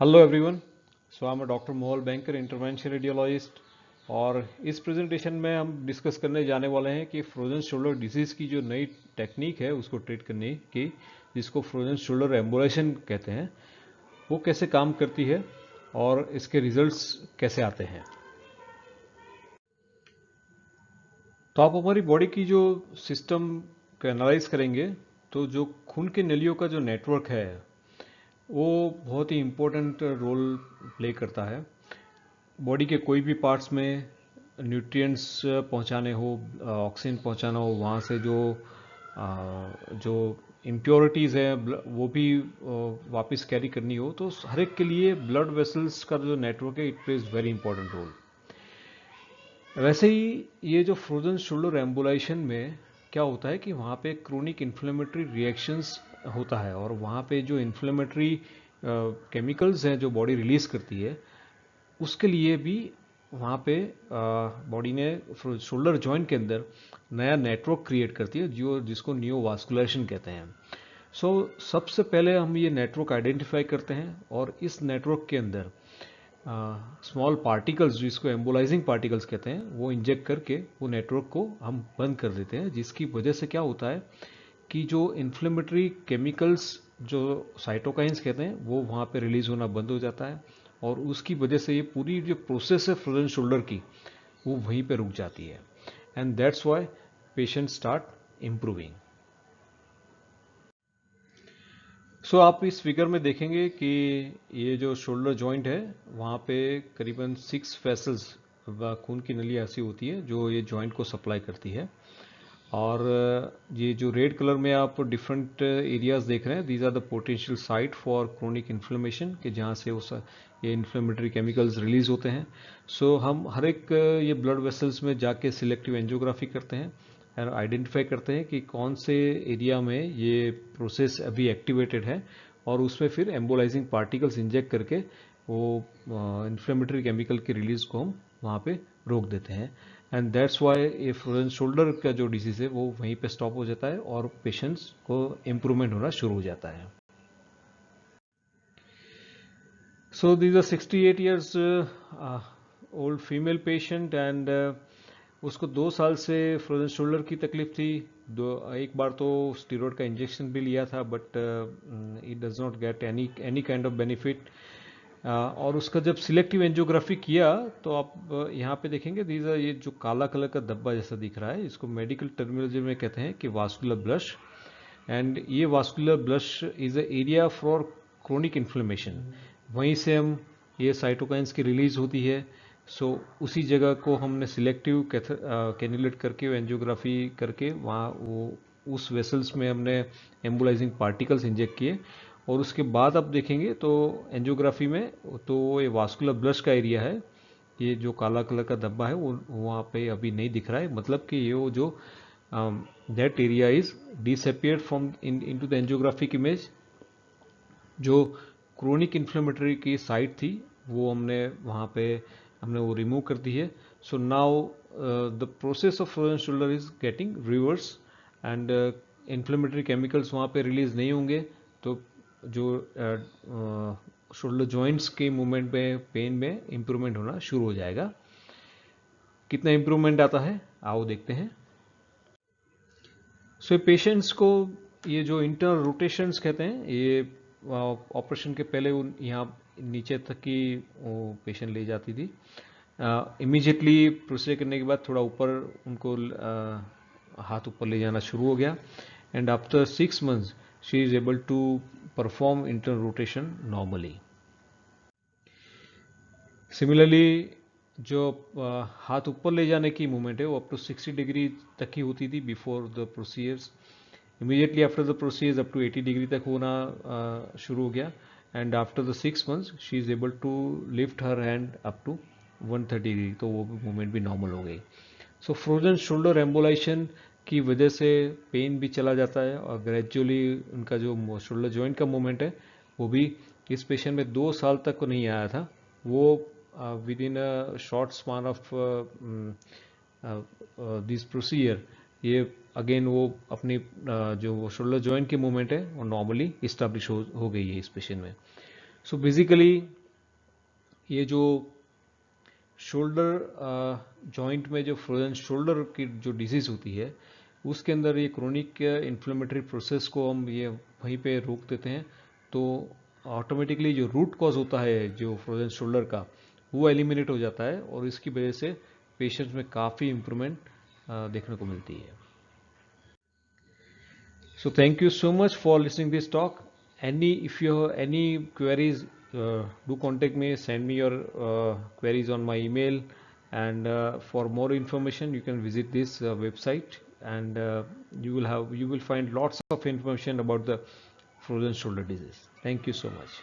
Hello everyone. I am doctor Mohal banker, intervention radiologist. और इस presentation में हम डिस्कस करने जाने वाले हैं कि फ्रोजन शोल्डर डिजीज़ की जो नई टेक्निक है उसको ट्रीट करने की, जिसको फ्रोजन शोल्डर एम्बुलेशन कहते हैं, वो कैसे काम करती है और इसके रिजल्ट्स कैसे आते हैं। तो आप हमारी बॉडी की जो सिस्टम को एनालाइज करेंगे तो जो खून के नलियों का जो नेटवर्क है वो बहुत ही इम्पोर्टेंट रोल प्ले करता है। बॉडी के कोई भी पार्ट्स में न्यूट्रिएंट्स पहुंचाने हो, ऑक्सीजन पहुंचाना हो, वहाँ से जो इम्प्योरिटीज़ है वो भी वापस कैरी करनी हो, तो हर एक के लिए ब्लड वेसल्स का जो नेटवर्क है it plays very important role. वैसे ही ये जो फ्रोजन शोल्डर एम्बुलाइजेशन में क्या होता है कि वहाँ पे क्रोनिक इन्फ्लेमेटरी रिएक्शंस होता है, और वहाँ पे जो इन्फ्लेमेटरी केमिकल्स हैं जो बॉडी रिलीज करती है, उसके लिए भी वहाँ पे बॉडी ने शोल्डर जॉइंट के अंदर नया नेटवर्क क्रिएट करती है जो जिसको नियोवास्कुलेशन कहते हैं। सबसे पहले हम ये नेटवर्क आइडेंटिफाई करते हैं और इस नेटवर्क के अंदर स्मॉल पार्टिकल्स जिसको एम्बोलाइजिंग पार्टिकल्स कहते हैं वो इंजेक्ट करके वो नेटवर्क को हम बंद कर देते हैं, जिसकी वजह से क्या होता है कि जो इन्फ्लेमेटरी केमिकल्स जो साइटोकाइंस कहते हैं वो वहाँ पे रिलीज होना बंद हो जाता है, और उसकी वजह से ये पूरी जो प्रोसेस है फ्रोजन शोल्डर की वो वहीं पे रुक जाती है। And that's why patient start improving. आप इस फिगर में देखेंगे कि ये जो शोल्डर जॉइंट है वहाँ पे करीबन 6 वेसल्स खून की नली ऐसी होती है जो ये जॉइंट को सप्लाई करती है। और ये जो रेड कलर में आप डिफरेंट एरियाज देख रहे हैं, these are the potential site for chronic inflammation, कि जहाँ से ये इन्फ्लेमेटरी केमिकल्स रिलीज होते हैं। हम हर एक ये ब्लड वेसल्स में जाके सिलेक्टिव एंजियोग्राफी करते हैं और आइडेंटिफाई करते हैं कि कौन से एरिया में ये प्रोसेस अभी एक्टिवेटेड है, और उसमें फिर एम्बोलाइजिंग पार्टिकल्स इंजेक्ट करके वो इन्फ्लेमेटरी केमिकल की रिलीज को हम वहाँ पे रोक देते हैं। एंड दैट्स वाई ये फ्रोजन शोल्डर का जो डिजीज़ है वो वहीं पे स्टॉप हो जाता है और पेशेंट्स को इम्प्रूवमेंट होना शुरू हो जाता है। These are 68 years old female patient, and उसको 2 साल से फ्रोजन शोल्डर की तकलीफ थी। एक बार तो स्टीरॉयड का इंजेक्शन भी लिया था, but it does not get any kind of benefit. और उसका जब सिलेक्टिव एंजियोग्राफी किया तो आप यहाँ पे देखेंगे दीज आर, ये जो काला कलर का धब्बा जैसा दिख रहा है इसको मेडिकल टर्मिनोलॉजी में कहते हैं कि वास्कुलर ब्लश। एंड ये vascular blush is a area for chronic inflammation. वहीं से हम ये साइटोकाइंस की रिलीज होती है। उसी जगह को हमने सिलेक्टिव कैन्युलेट करके एंजियोग्राफी करके वहाँ वो उस वेसल्स में हमने एम्बुलाइजिंग पार्टिकल्स इंजेक्ट किए, और उसके बाद आप देखेंगे तो एंजियोग्राफी में तो ये वास्कुलर ब्लश का एरिया है, ये जो काला कलर का धब्बा है वो वहाँ पे अभी नहीं दिख रहा है, मतलब कि ये वो जो that area is disappeared from into the angiographic image. जो क्रोनिक इन्फ्लेमेटरी की साइट थी वो हमने वो रिमूव कर दी है। Now the process of frozen shoulder is getting reverse, and inflammatory chemicals वहाँ पे रिलीज नहीं होंगे, तो जो शोल्डर जॉइंट्स के मूवमेंट में पेन में इम्प्रूवमेंट होना शुरू हो जाएगा। कितना इम्प्रूवमेंट आता है आओ देखते हैं। पेशेंट्स को ये जो इंटरनल रोटेशंस कहते हैं, ये ऑपरेशन के पहले उन यहाँ नीचे तक की वो पेशेंट ले जाती थी। इमीजिएटली प्रोसीजर करने के बाद थोड़ा ऊपर उनको हाथ ऊपर ले जाना शुरू हो गया, and after 6 months she is able to perform internal rotation normally. Similarly जो हाथ ऊपर ले जाने की मूवमेंट है वो अप टू 60 डिग्री तक ही होती थी before the procedures. Immediately after the procedures up to 80 degree तक होना शुरू हो गया, and after the 6 months she is able to lift her hand up to 130 degree, तो वो मूवमेंट भी नॉर्मल हो गई। फ्रोजन शोल्डर एम्बोलाइजेशन की वजह से पेन भी चला जाता है, और ग्रेजुअली उनका जो शोल्डर जॉइंट का मूवमेंट है वो भी इस पेशेंट में 2 साल तक नहीं आया था। वो with in a short span of this procedure ये अगेन वो अपनी जो शोल्डर जॉइंट की मूवमेंट है वो नॉर्मली इस्टेब्लिश हो गई है इस पेशेंट में। सो बेसिकली ये जो शोल्डर जॉइंट में जो फ्रोजन शोल्डर की जो डिजीज़ होती है उसके अंदर ये क्रोनिक इन्फ्लेमेटरी प्रोसेस को हम ये वहीं पे रोक देते हैं, तो ऑटोमेटिकली जो रूट कॉज होता है जो फ्रोजन शोल्डर का वो एलिमिनेट हो जाता है और इसकी वजह से पेशेंट्स में काफ़ी इम्प्रूवमेंट देखने को मिलती है. So thank you so much for listening this talk. If you have any queries, do contact me. Send me your queries on my email. And for more information, you can visit this website, and you will find lots of information about the frozen shoulder disease. Thank you so much.